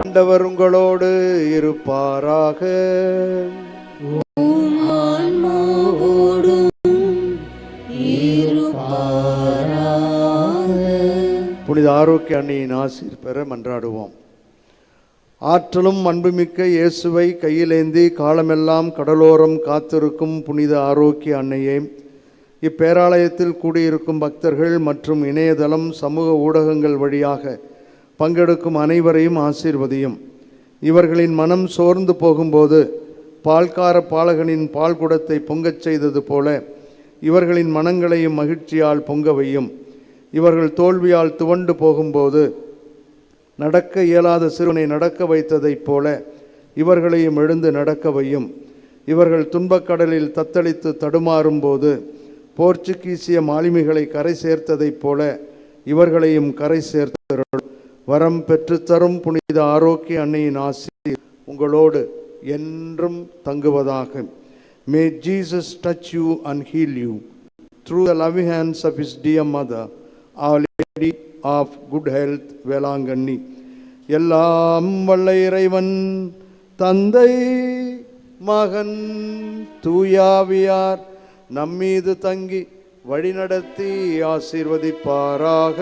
ஆண்டவர் உங்களோடு இருப்பாராக. புனித ஆரோக்கிய அன்னையின் ஆசீர் பெற மன்றாடுவோம். ஆற்றலும் அன்புமிக்க இயேசுவை கையிலேந்தி காலமெல்லாம் கடலோரம் காத்திருக்கும் புனித ஆரோக்கிய அன்னையே, இப்பேராலயத்தில் கூடியிருக்கும் பக்தர்கள் மற்றும் இணையதளம் சமூக ஊடகங்கள் வழியாக பங்கெடுக்கும் அனைவரையும் ஆசீர்வதியும். இவர்களின் மனம் சோர்ந்து போகும்போது பால்கார பாலகனின் பால் குடத்தை பொங்கச் செய்தது போல இவர்களின் மனங்களையும் மகிழ்ச்சியால் பொங்க வையும். இவர்கள் தோல்வியால் துவண்டு போகும்போது நடக்க இயலாத சிறுவனை நடக்க வைத்ததைப் போல இவர்களையும் எழுந்து நடக்க வையும். இவர்கள் துன்பக்கடலில் தத்தளித்து தடுமாறும் போது போர்ச்சுகீசிய மாலுமிகளை கரை சேர்த்ததைப் போல இவர்களையும் கரை சேர்த்தருள். வரம் பெற்றுத்தரும் புனித ஆரோக்கிய அன்னையின் ஆசீர் உங்களோடு என்றும் தங்குவதாக. May Jesus touch you and heal you through the loving hands of his dear mother, Our Lady of Good Health, Velankanni. எல்லாம் வல்ல இறைவன் தந்தை மகன் தூயாவியார் நம்மீது தங்கி வழிநடத்தி ஆசீர்வதிப்பாராக.